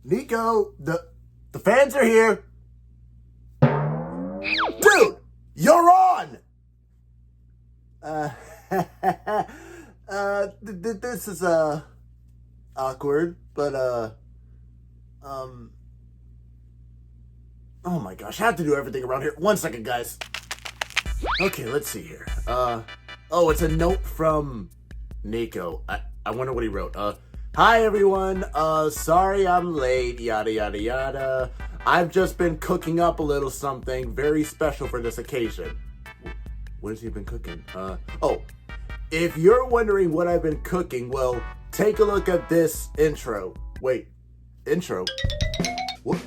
Nico, the fans are here. Dude, you're on! This is, awkward, but, oh my gosh, I have to do everything around here. 1 second, guys. Okay, let's see here. Oh, it's a note from Nico. I wonder what he wrote. Hi everyone, sorry I'm late, yada yada yada. I've just been cooking up a little something very special for this occasion. What has he been cooking? Oh, if you're wondering what I've been cooking, well, take a look at this intro. Wait, intro? What?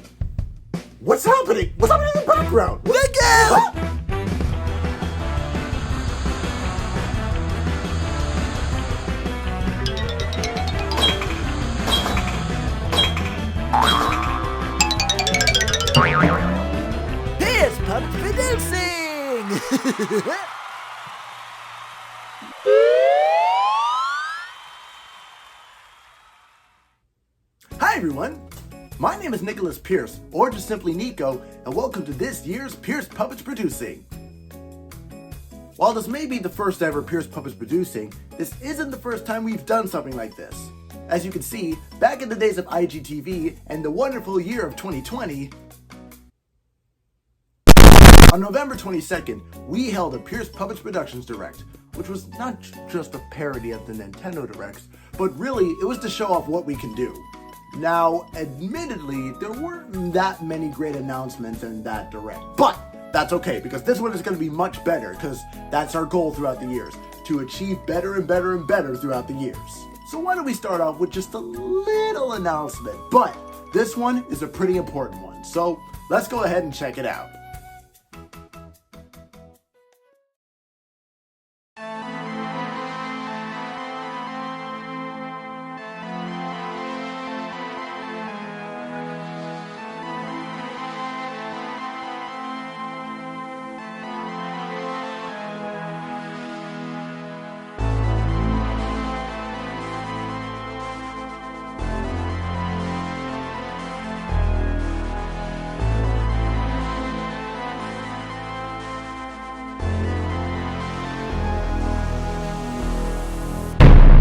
What's happening? What's happening in the background? Look out! Here's Puppet Producing! Hi everyone! My name is Nicholas Pierce, or just simply Nico, and welcome to this year's Pierce Puppets Producing. While this may be the first ever Pierce Puppets Producing, this isn't the first time we've done something like this. As you can see, back in the days of IGTV and the wonderful year of 2020, on November 22nd, we held a Pierce Puppets Productions Direct, which was not just a parody of the Nintendo Directs, but really it was to show off what we can do. Now, admittedly, there weren't that many great announcements in that Direct, but that's okay, because this one is going to be much better, because that's our goal throughout the years, to achieve better and better and better throughout the years. So why don't we start off with just a little announcement, but this one is a pretty important one, so let's go ahead and check it out.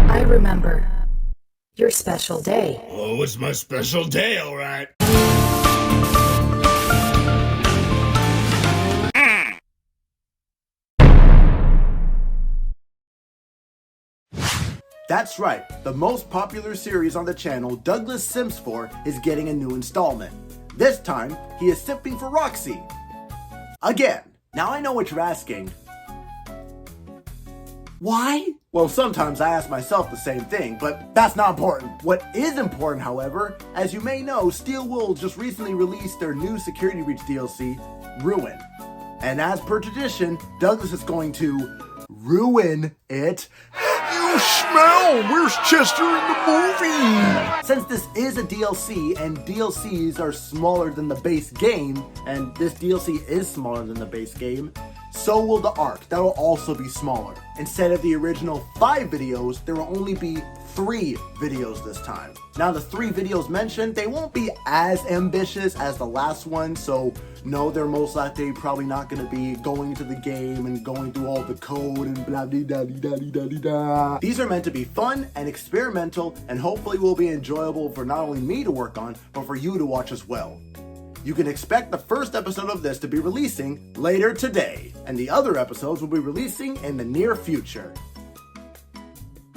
I remember your special day. Oh, it's my special day, all right. That's right, the most popular series on the channel, Douglas Simps 4, is getting a new installment. This time, he is simping for Roxy. Again. Now I know what you're asking. Why? Well, sometimes I ask myself the same thing, but that's not important. What is important, however, as you may know, Steel Wool just recently released their new Security Breach DLC, Ruin. And as per tradition, Douglas is going to ruin it. You smell! Where's Chester in the movie? Since this is a DLC, and DLCs are smaller than the base game, and this DLC is smaller than the base game, so will the arc. That will also be smaller. Instead of the original 5 videos, there will only be 3 videos this time. Now the 3 videos mentioned, they won't be as ambitious as the last one, so no, they're most likely probably not going to be going to the game and going through all the code and blah dee da dee da dee da dee da. These are meant to be fun and experimental, and hopefully will be enjoyable for not only me to work on, but for you to watch as well. You can expect the first episode of this to be releasing later today, and the other episodes will be releasing in the near future.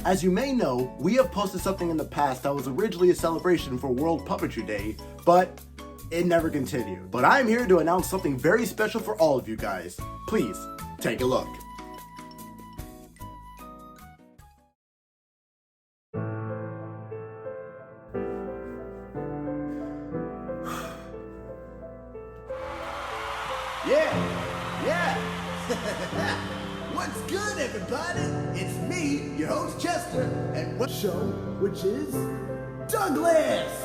As you may know, we have posted something in the past that was originally a celebration for World Puppetry Day, but it never continued. But I'm here to announce something very special for all of you guys. Please, take a look. Yeah! What's good, everybody? It's me, your host Chester, and what show, which is Douglas!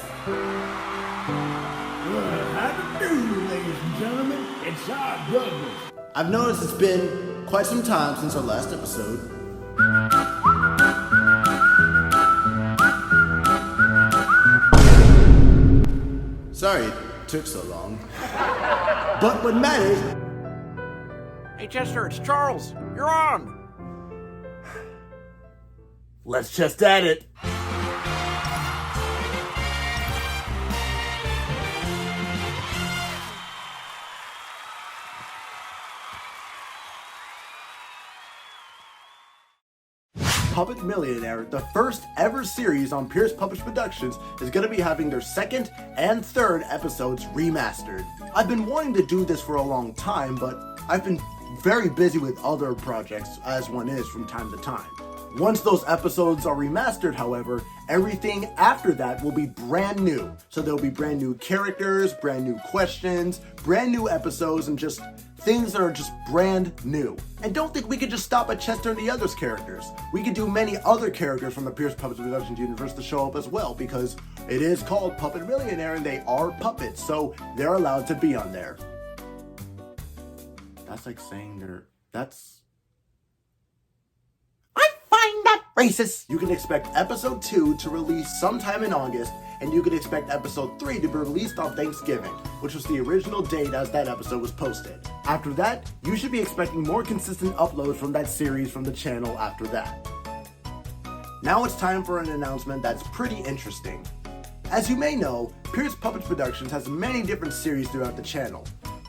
How do you do, ladies and gentlemen? It's our Douglas. I've noticed it's been quite some time since our last episode. took so long. But what matters... Hey Chester, it's Charles. You're on. Let's just add it. Puppet Millionaire, the first ever series on Pierce Puppet Productions, is going to be having their second and third episodes remastered. I've been wanting to do this for a long time, but I've been very busy with other projects, as one is from time to time. Once those episodes are remastered, however, everything after that will be brand new. So there'll be brand new characters, brand new questions, brand new episodes, and just things that are just brand new. And don't think we could just stop at Chester and the others characters. We could do many other characters from the Pierce Puppets Productions universe to show up as well, because it is called Puppet Millionaire and they are puppets, so they're allowed to be on there. That's like saying racist. You can expect episode 2 to release sometime in August, and you can expect episode 3 to be released on Thanksgiving, which was the original date as that episode was posted. After that, you should be expecting more consistent uploads from that series from the channel after that. Now it's time for an announcement that's pretty interesting. As you may know, Pierce Puppets Productions has many different series throughout the channel,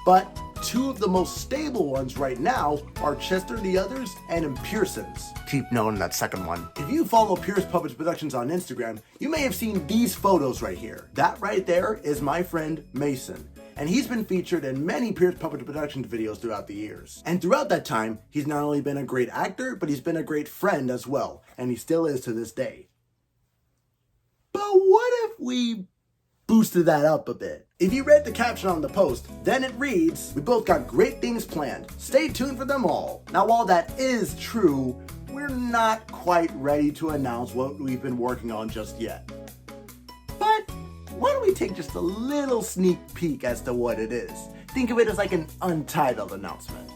but two of the most stable ones right now are Chester and the Others and Pearsons. Keep knowing that second one. If you follow Pierce Puppets Productions on Instagram, you may have seen these photos right here. That right there is my friend Mason, and he's been featured in many Pierce Puppets Productions videos throughout the years. And throughout that time, he's not only been a great actor, but he's been a great friend as well, and he still is to this day. But what if we boosted that up a bit? If you read the caption on the post, then it reads, "We both got great things planned. Stay tuned for them all." Now, while that is true, we're not quite ready to announce what we've been working on just yet. But why don't we take just a little sneak peek as to what it is? Think of it as like an untitled announcement.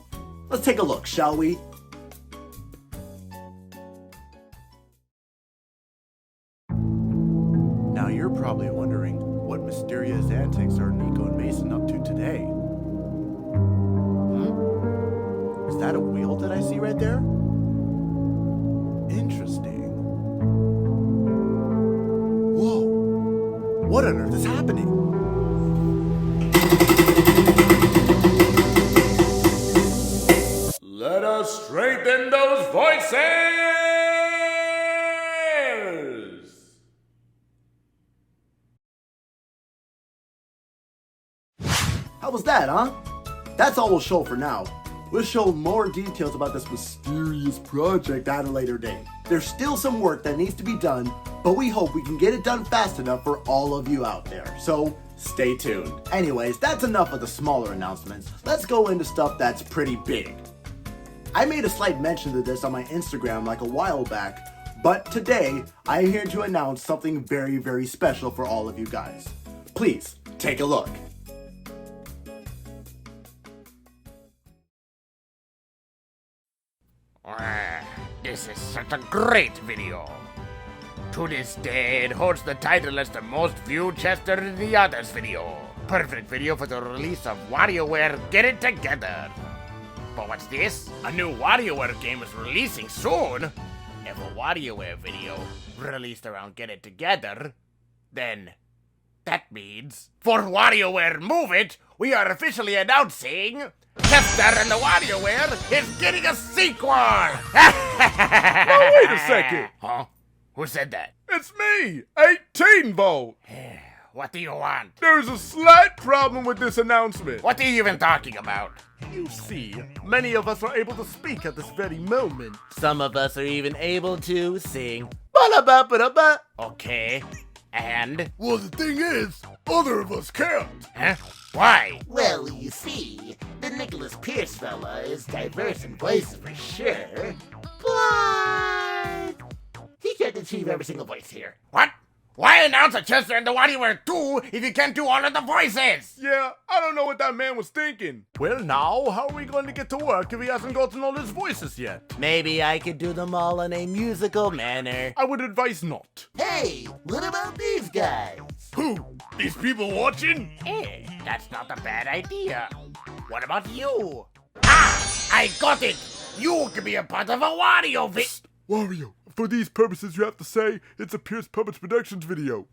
Let's take a look, shall we? Now you're probably wondering, what mysterious antics are Nico and Mason up to today? Is that a wheel that I see right there? Interesting. Whoa! What on earth is happening? Let us strengthen those voices! How was that, huh? That's all we'll show for now. We'll show more details about this mysterious project at a later date. There's still some work that needs to be done, but we hope we can get it done fast enough for all of you out there. So stay tuned. Anyways, that's enough of the smaller announcements. Let's go into stuff that's pretty big. I made a slight mention to this on my Instagram like a while back, but today I am here to announce something very, very special for all of you guys. Please, take a look. This is such a great video. To this day, it holds the title as the most viewed Chester and the Others video. Perfect video for the release of WarioWare Get It Together. But what's this? A new WarioWare game is releasing soon. If a WarioWare video released around Get It Together, then that means for WarioWare Move It, we are officially announcing Chester and the WarioWare is getting a sequel! Now wait a second! Huh? Who said that? It's me, 18 Volt! What do you want? There's a slight problem with this announcement. What are you even talking about? You see, many of us are able to speak at this very moment. Some of us are even able to sing. Okay, and? Well, the thing is, other of us can't. Huh? Why? Well, you see, the Nicholas Pierce fella is diverse in voices for sure, but he can't achieve every single voice here. What? Why announce a Chester and the WarioWare 2 if you can't do all of the voices? Yeah, I don't know what that man was thinking. Well, now, how are we going to get to work if he hasn't gotten all his voices yet? Maybe I could do them all in a musical manner. I would advise not. Hey, what about these guys? Who? These people watching? Hey, that's not a bad idea. What about you? Ah! I got it! You can be a part of a Wario Wario, for these purposes you have to say it's a Pierce Puppets Productions video.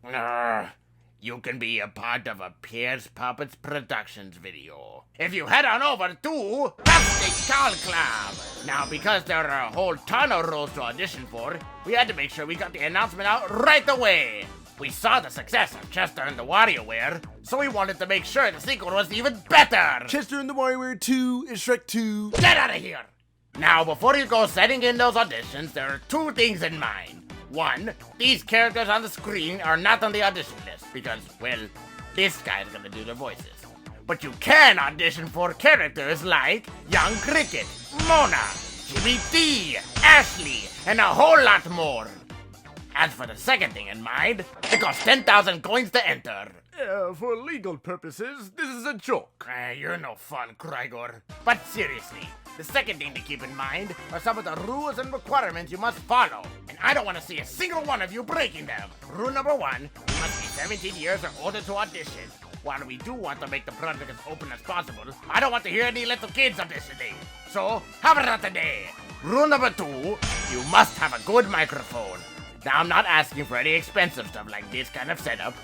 You can be a part of a Pierce Puppets Productions video if you head on over to Casting Call Club. Now, because there are a whole ton of roles to audition for, we had to make sure we got the announcement out right away. We saw the success of Chester and the WarioWare, so we wanted to make sure the sequel was even better. Chester and the WarioWare 2 is Shrek 2. Get out of here! Now, before you go setting in those auditions, there are two things in mind. One, these characters on the screen are not on the audition list because, well, this guy's gonna do the voices. But you can audition for characters like Young Cricket, Mona, Jimmy D, Ashley, and a whole lot more. As for the second thing in mind, it costs 10,000 coins to enter. Yeah, for legal purposes, this is a joke. You're no fun, Krygor. But seriously, the second thing to keep in mind are some of the rules and requirements you must follow, and I don't want to see a single one of you breaking them. Rule number 1, you must be 17 years or older to audition. While we do want to make the project as open as possible, I don't want to hear any little kids auditioning. So, have a today. Rule number 2, you must have a good microphone. Now, I'm not asking for any expensive stuff like this kind of setup,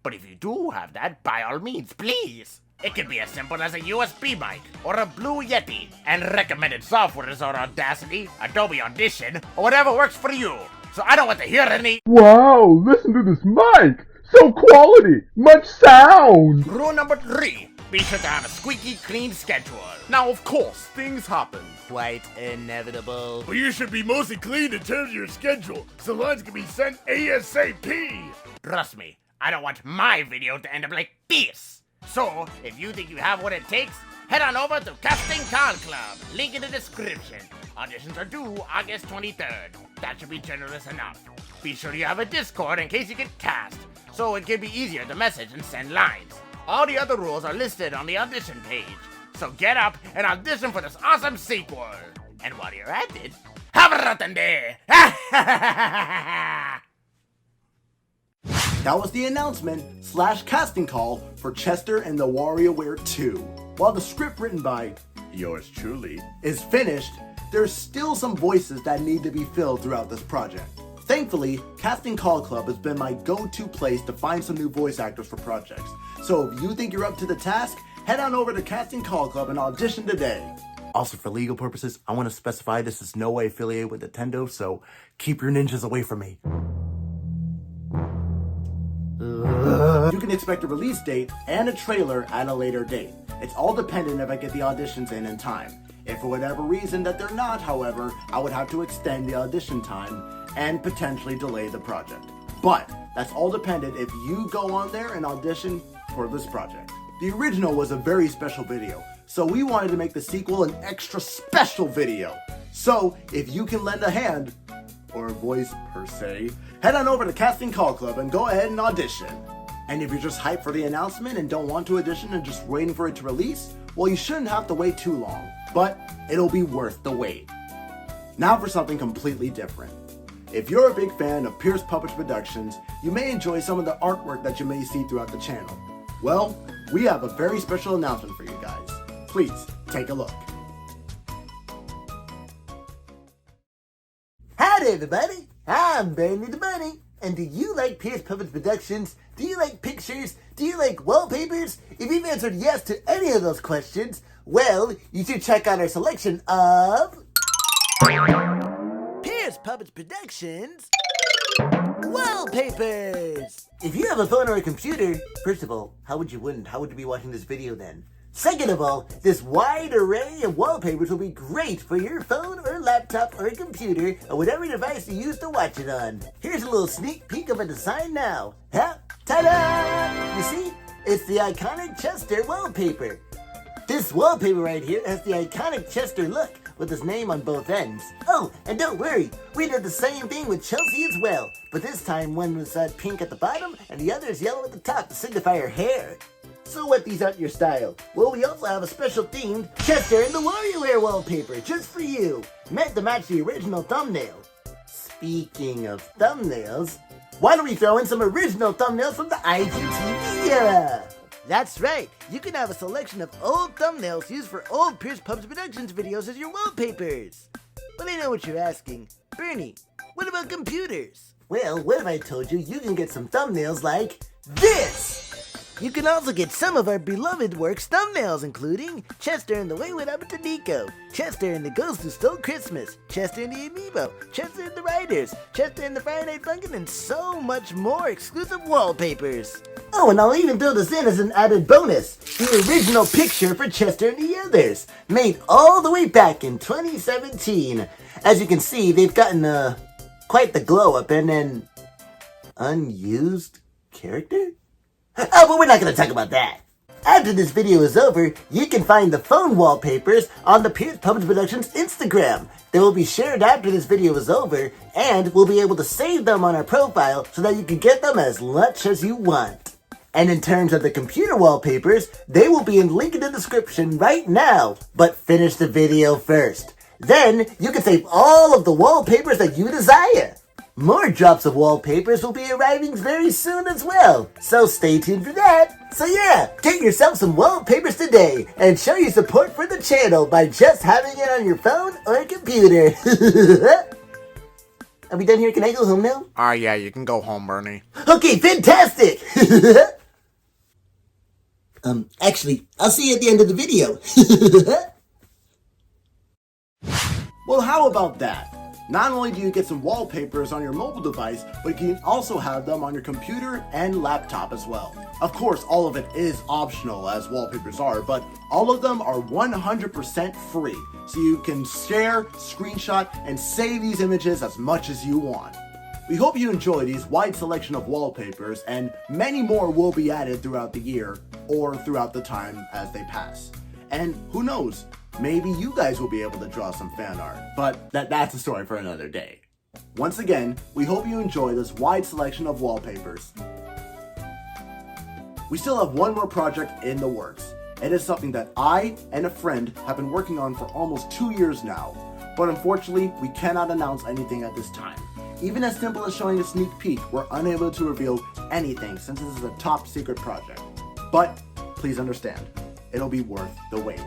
but if you do have that, by all means, please. It can be as simple as a USB mic or a Blue Yeti, and recommended softwares are Audacity, Adobe Audition, or whatever works for you. So I don't want to hear any. Wow, listen to this mic! So quality! Much sound! Rule number 3, be sure to have a squeaky clean schedule. Now, of course, things happen. Quite inevitable. But you should be mostly clean in terms of your schedule, so lines can be sent ASAP. Trust me, I don't want my video to end up like this. So, if you think you have what it takes, head on over to Casting Call Club, link in the description. Auditions are due August 23rd. That should be generous enough. Be sure you have a Discord in case you get cast, so it can be easier to message and send lines. All the other rules are listed on the audition page, so get up and audition for this awesome sequel. And while you're at it, have a rotten day! That was the announcement / casting call for Chester and the WarioWare 2. While the script written by Yours truly is finished, there's still some voices that need to be filled throughout this project. Thankfully, Casting Call Club has been my go-to place to find some new voice actors for projects. So if you think you're up to the task, head on over to Casting Call Club and audition today. Also, for legal purposes, I want to specify this is no way affiliated with Nintendo, so keep your ninjas away from me. You can expect a release date and a trailer at a later date. It's all dependent if I get the auditions in time. If for whatever reason that they're not, however, I would have to extend the audition time and potentially delay the project. But that's all dependent if you go on there and audition for this project. The original was a very special video, so we wanted to make the sequel an extra special video. So if you can lend a hand, or a voice per se, head on over to Casting Call Club and go ahead and audition. And if you're just hyped for the announcement and don't want to audition and just waiting for it to release, well, you shouldn't have to wait too long, but it'll be worth the wait. Now for something completely different. If you're a big fan of Pierce Puppets Productions, you may enjoy some of the artwork that you may see throughout the channel. Well, we have a very special announcement for you guys. Please, take a look. Howdy everybody, I'm Benny the Bunny, and do you like Pierce Puppets Productions? Do you like pictures? Do you like wallpapers? If you've answered yes to any of those questions, well, you should check out our selection of Pierce Puppets Productions Wallpapers! If you have a phone or a computer, first of all, how would you be watching this video then? Second of all, this wide array of wallpapers will be great for your phone or laptop or a computer or whatever device you use to watch it on. Here's a little sneak peek of a design now. Huh? Ta-da! You see? It's the iconic Chester wallpaper. This wallpaper right here has the iconic Chester look with his name on both ends. Oh, and don't worry, we did the same thing with Chelsea as well, but this time one was pink at the bottom and the other is yellow at the top to signify her hair. So what these aren't your style? Well, we also have a special themed Chester and the WarioWare wallpaper just for you, meant to match the original thumbnail. Speaking of thumbnails, why don't we throw in some original thumbnails from the IGTV era? That's right, you can have a selection of old thumbnails used for old Pierce Pubs Productions videos as your wallpapers. But I know what you're asking. Bernie, what about computers? Well, what if I told you you can get some thumbnails like this? You can also get some of our beloved works thumbnails, including Chester and the Way What Happened to Nico, Chester and the Ghost Who Stole Christmas, Chester and the Amiibo, Chester and the Riders, Chester and the Friday Night Funkin', and so much more exclusive wallpapers. Oh, and I'll even throw this in as an added bonus, the original picture for Chester and the others, made all the way back in 2017. As you can see, they've gotten quite the glow up and an unused character? Oh, but we're not going to talk about that. After this video is over, you can find the phone wallpapers on the Pierce Pubs Productions Instagram. They will be shared after this video is over, and we'll be able to save them on our profile so that you can get them as much as you want. And in terms of the computer wallpapers, they will be in link in the description right now. But finish the video first. Then you can save all of the wallpapers that you desire. More drops of wallpapers will be arriving very soon as well, so stay tuned for that. So yeah, get yourself some wallpapers today and show your support for the channel by just having it on your phone or computer. Are we done here? Can I go home now? Yeah, you can go home, Bernie. Okay, fantastic! Actually, I'll see you at the end of the video. Well, how about that? Not only do you get some wallpapers on your mobile device, but you can also have them on your computer and laptop as well. Of course, all of it is optional, as wallpapers are, but all of them are 100% free, so you can share, screenshot, and save these images as much as you want. We hope you enjoy these wide selection of wallpapers, and many more will be added throughout the year, or throughout the time as they pass. And who knows? Maybe you guys will be able to draw some fan art, but that's a story for another day. Once again, we hope you enjoy this wide selection of wallpapers. We still have one more project in the works. It is something that I and a friend have been working on for almost 2 years now, but unfortunately, we cannot announce anything at this time. Even as simple as showing a sneak peek, we're unable to reveal anything since this is a top secret project. But please understand, it'll be worth the wait.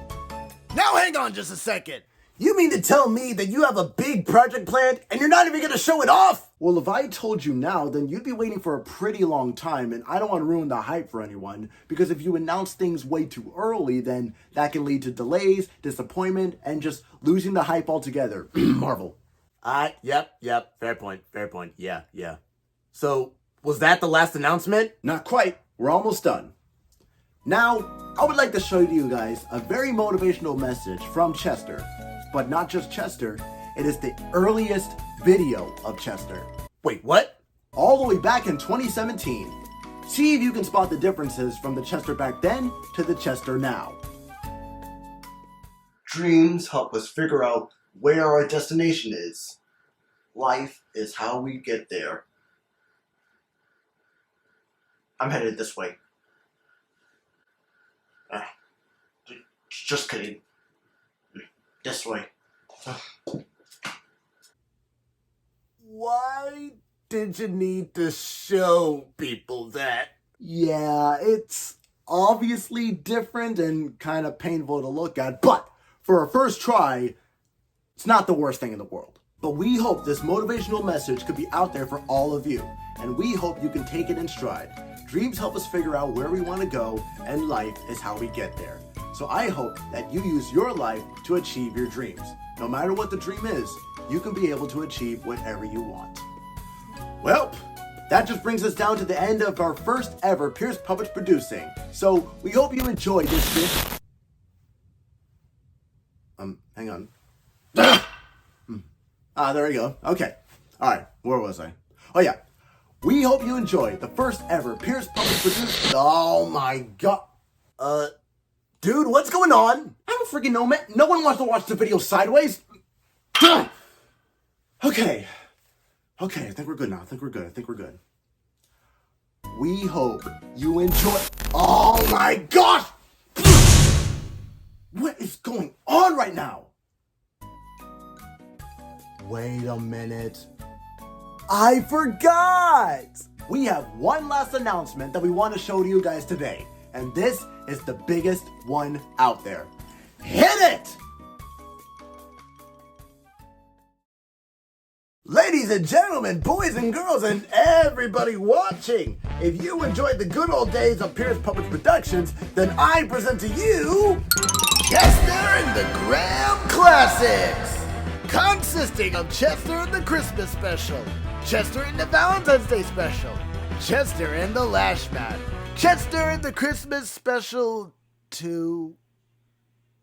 Now hang on just a second. You mean to tell me that you have a big project planned and you're not even going to show it off? Well, if I told you now, then you'd be waiting for a pretty long time, and I don't want to ruin the hype for anyone, because if you announce things way too early, then that can lead to delays, disappointment, and just losing the hype altogether. Marvel. Yep, fair point, yeah. So, was that the last announcement? Not quite. We're almost done. Now, I would like to show you guys a very motivational message from Chester. But not just Chester, it is the earliest video of Chester. Wait, what? All the way back in 2017. See if you can spot the differences from the Chester back then to the Chester now. Dreams help us figure out where our destination is. Life is how we get there. I'm headed this way. Just kidding. This way. Why did you need to show people that? Yeah, it's obviously different and kind of painful to look at, but for a first try, it's not the worst thing in the world. But we hope this motivational message could be out there for all of you, and we hope you can take it in stride. Dreams help us figure out where we want to go, and life is how we get there. So I hope that you use your life to achieve your dreams. No matter what the dream is, you can be able to achieve whatever you want. Well, that just brings us down to the end of our first ever Pierce Pubs producing. So we hope you enjoyed this shit. Hang on. There we go. Okay. Alright, where was I? Oh yeah. We hope you enjoyed the first ever Pierce Pubs produced. Oh my god. Dude, what's going on? I don't freaking know, man. No one wants to watch the video sideways. Okay, I think we're good now. I think we're good. We hope you enjoy. Oh my gosh! What is going on right now? Wait a minute. I forgot! We have one last announcement that we want to show to you guys today, and this is the biggest one out there. Hit it! Ladies and gentlemen, boys and girls, and everybody watching, if you enjoyed the good old days of Pierce Puppets Productions, then I present to you Chester and the Graham Classics! Consisting of Chester and the Christmas Special, Chester and the Valentine's Day Special, Chester and the Lash Mat, Chester and the Christmas Special 2.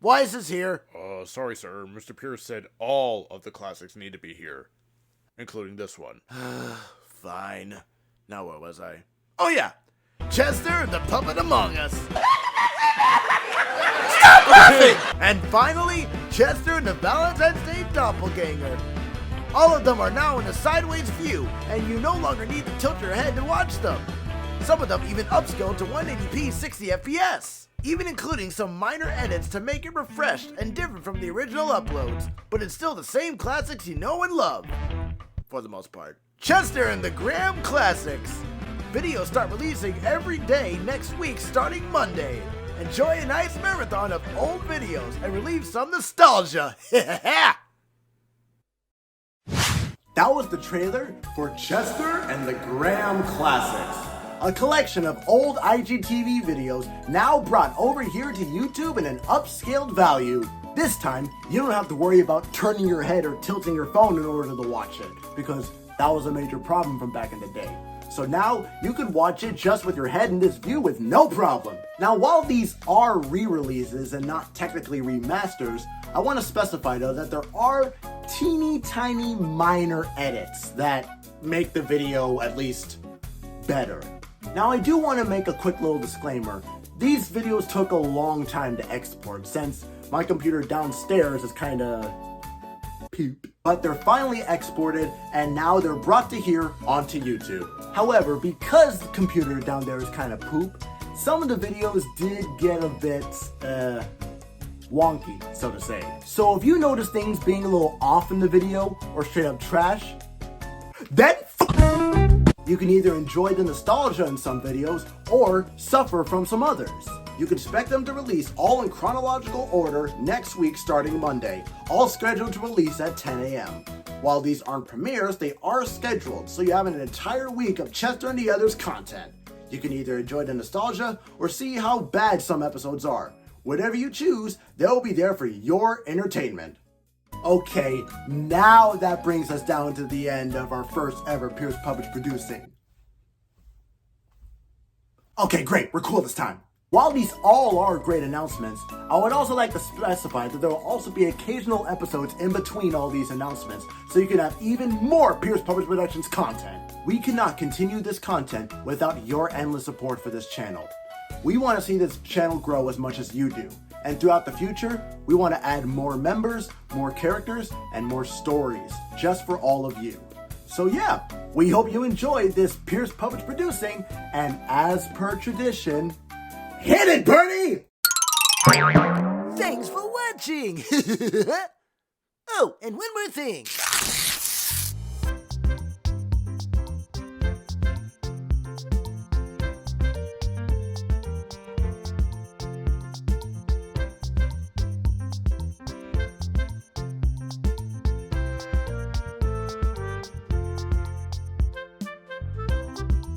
Why is this here? Sorry, sir. Mr. Pierce said all of the classics need to be here, including this one. Fine. Now where was I? Oh yeah! Chester and the Puppet Among Us! Stop laughing! And finally, Chester and the Valentine's Day Doppelganger. All of them are now in a sideways view, and you no longer need to tilt your head to watch them. Some of them even upscaled to 180p 60 FPS, even including some minor edits to make it refreshed and different from the original uploads, but it's still the same classics you know and love. For the most part. Chester and the Graham Classics. Videos start releasing every day next week starting Monday. Enjoy a nice marathon of old videos and relieve some nostalgia. That was the trailer for Chester and the Graham Classics, a collection of old IGTV videos now brought over here to YouTube in an upscaled value. This time, you don't have to worry about turning your head or tilting your phone in order to watch it, because that was a major problem from back in the day. So now, you can watch it just with your head in this view with no problem. Now, while these are re-releases and not technically remasters, I want to specify though that there are teeny tiny minor edits that make the video at least better. Now, I do want to make a quick little disclaimer. These videos took a long time to export since my computer downstairs is kinda poop. But they're finally exported and now they're brought to here onto YouTube. However, because the computer down there is kinda poop, some of the videos did get a bit, wonky, so to say. So if you notice things being a little off in the video or straight up trash, then you can either enjoy the nostalgia in some videos or suffer from some others. You can expect them to release all in chronological order next week starting Monday, all scheduled to release at 10 a.m. While these aren't premieres, they are scheduled, so you have an entire week of Chester and the Others content. You can either enjoy the nostalgia or see how bad some episodes are. Whatever you choose, they'll be there for your entertainment. Okay, now that brings us down to the end of our first ever Pierce Puppets producing. Okay, great, we're cool this time. While these all are great announcements, I would also like to specify that there will also be occasional episodes in between all these announcements, so you can have even more Pierce Puppets Productions content. We cannot continue this content without your endless support for this channel. We want to see this channel grow as much as you do, and throughout the future, we want to add more members, more characters, and more stories, just for all of you. So yeah, we hope you enjoyed this Pierce Puppets Producing, and as per tradition, hit it, Bernie! Thanks for watching! Oh, and one more thing.